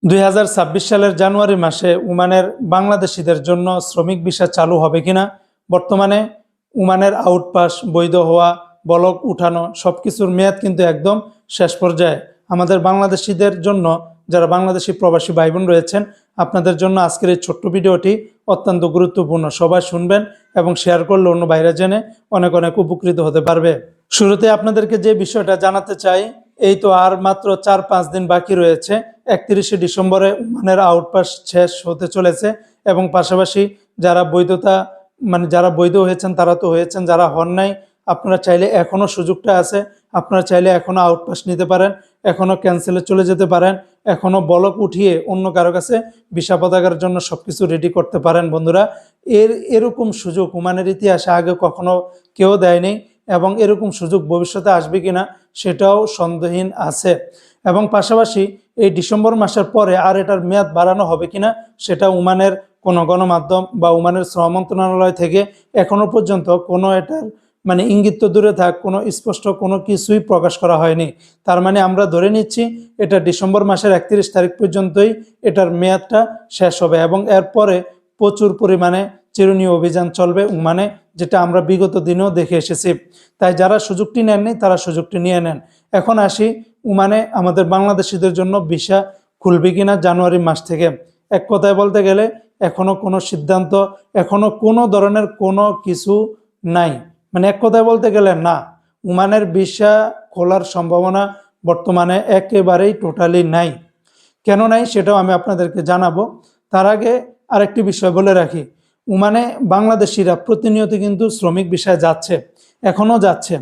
2026 সালের জানুয়ারি মাসে ওমানের বাংলাদেশিদের জন্য শ্রমিক ভিসা চালু হবে কিনা। বর্তমানে ওমানের আউটপাস বৈধ হওয়া, বলক উঠানো সবকিছুর মেয়াদ কিন্তু একদম শেষ পর্যায়ে। আমাদের বাংলাদেশিদের জন্য, যারা বাংলাদেশি প্রবাসী ভাই বোন রয়েছেন, আপনাদের জন্য আজকের এই ছোট্ট ভিডিওটি অত্যন্ত গুরুত্বপূর্ণ। সবাই শুনবেন এবং শেয়ার করলে অন্য বাইরে জেনে অনেক অনেক উপকৃত হতে পারবে। শুরুতে আপনাদেরকে যে বিষয়টা জানাতে চাই, এই তো আর মাত্র 4-5 দিন বাকি রয়েছে। 31শে ডিসেম্বরে ওমানের আউটপাস শেষ হতে চলেছে এবং পাশাপাশি যারা বৈধতা যারা বৈধ হয়েছেন তারা তো হয়েছেন, যারা হন নাই আপনারা চাইলে এখনও সুযোগটা আছে। আপনারা চাইলে এখনও আউটপাস নিতে পারেন, এখনও ক্যান্সেলে চলে যেতে পারেন, এখনও বলক উঠিয়ে অন্য কারো কাছে ভিসা পতাকার জন্য সবকিছু রেডি করতে পারেন। বন্ধুরা, এরকম সুযোগ ওমানের ইতিহাসে আগে কখনো কেউ দেয়নি এবং এরকম সুযোগ ভবিষ্যতে আসবে কিনা সেটাও সন্দেহহীন আছে। এবং পাশাপাশি এই ডিসেম্বর মাসের পরে আর এটার মেয়াদ বাড়ানো হবে কিনা সেটা ওমানের কোনো গণমাধ্যম বা ওমানের শ্রম মন্ত্রণালয় থেকে এখনো পর্যন্ত কোনো এটার ইঙ্গিত তো দূরে থাক, কোনো স্পষ্ট কোনো কিছুই প্রকাশ করা হয়নি। তার মানে আমরা ধরে নিচ্ছি এটা ডিসেম্বর মাসের 31 তারিখ পর্যন্তই এটার মেয়াদটা শেষ হবে এবং এরপরে প্রচুর পরিমাণে চিরুনি অভিযান চলবে ওমানে, যেটা আমরা বিগত দিনেও দেখে এসেছি। তাই যারা সুযোগটি নেননি তারা সুযোগটি নিয়ে নেন। এখন আসি ওমানে আমাদের বাংলাদেশিদের জন্য ভিসা খুলবে কিনা জানুয়ারি মাস থেকে। এক কথায় বলতে গেলে এখনো কোনো সিদ্ধান্ত, এখনো কোনো ধরনের কোনো কিছু নাই। এক কথায় বলতে গেলে না, ওমানের ভিসা খোলার সম্ভাবনা বর্তমানে একেবারেই টোটালি নাই। কেন নাই সেটাও আমি আপনাদেরকে জানাবো। তার আগে আরেকটি বিষয় বলে রাখি, ওমানে বাংলাদেশিরা প্রতিনিয়ত কিন্তু শ্রমিক ভিসায় যাচ্ছে, এখনও যাচ্ছে।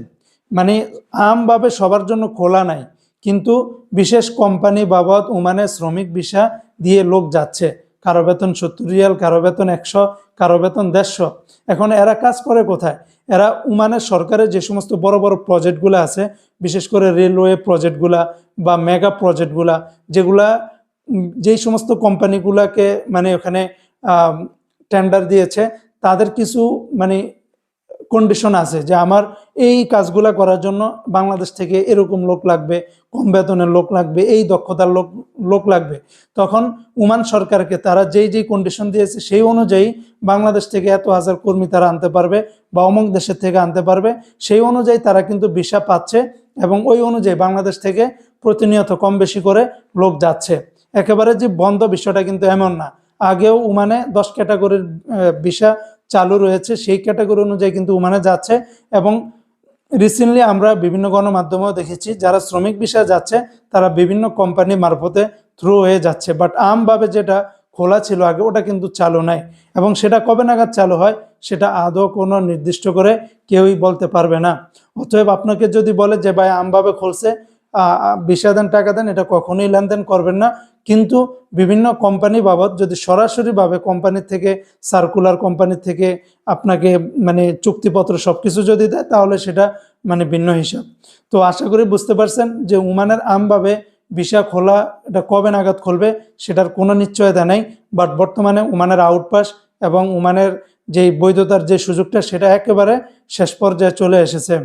আমভাবে সবার জন্য খোলা নাই, কিন্তু বিশেষ কোম্পানি বাবদ ওমানে শ্রমিক ভিসা দিয়ে লোক যাচ্ছে। কারো বেতন 70 রিয়াল, কারো বেতন 100, কারো বেতন 150। এখন এরা কাজ করে কোথায়? এরা ওমানের সরকারের যে সমস্ত বড় বড় প্রজেক্টগুলো আছে, বিশেষ করে রেলওয়ে প্রজেক্টগুলা বা মেগা প্রজেক্টগুলা, যেই সমস্ত কোম্পানিগুলাকে ওখানে টেন্ডার দিয়েছে, তাদের কিছু কন্ডিশন আছে যে আমার এই কাজগুলা করার জন্য বাংলাদেশ থেকে এরকম লোক লাগবে, কম বেতনের লোক লাগবে, এই দক্ষতার লোক লাগবে। তখন ওমান সরকারকে তারা যেই কন্ডিশন দিয়েছে সেই অনুযায়ী বাংলাদেশ থেকে এত হাজার কর্মী তারা আনতে পারবে বা অমুক দেশের থেকে আনতে পারবে। সেই অনুযায়ী তারা কিন্তু ভিসা পাচ্ছে এবং ওই অনুযায়ী বাংলাদেশ থেকে প্রতিনিয়ত কম বেশি করে লোক যাচ্ছে। একেবারে যে বন্ধ বিষয়টা কিন্তু এমন না। আগেও ওমানে 10 ক্যাটাগরির ভিসা চালু রয়েছে, সেই ক্যাটাগরি অনুযায়ী কিন্তু ওমানে যাচ্ছে। এবং রিসেন্টলি আমরা বিভিন্ন গণমাধ্যমেও দেখেছি যারা শ্রমিক ভিসা যাচ্ছে তারা বিভিন্ন কোম্পানি মারফতে থ্রু হয়ে যাচ্ছে। বাট আমভাবে যেটা খোলা ছিল আগে, ওটা কিন্তু চালু নাই। এবং সেটা কবে নাগাদ চালু হয় সেটা আদৌ কোনো নির্দিষ্ট করে কেউই বলতে পারবে না। অতএব আপনাকে যদি বলে যে ভাই আমভাবে খুলছে, ভিসা দেন, টাকা দেন, এটা কখনোই লেনদেন করবেন না। কিন্তু বিভিন্ন কোম্পানি বাবদ যদি সরাসরিভাবে কোম্পানির থেকে সার্কুলার, কোম্পানির থেকে আপনাকে চুক্তিপত্র সবকিছু যদি দেয় তাহলে সেটা ভিন্ন হিসাব। তো আশা করি বুঝতে পারছেন যে ওমানের আমভাবে ভিসা খোলা, এটা কবে নাগাদ খুলবে সেটার কোনো নিশ্চয়তা নেই। বাট বর্তমানে ওমানের আউটপাস এবং ওমানের যেই বৈধতার যে সুযোগটা সেটা একেবারে শেষ পর্যায়ে চলে এসেছে।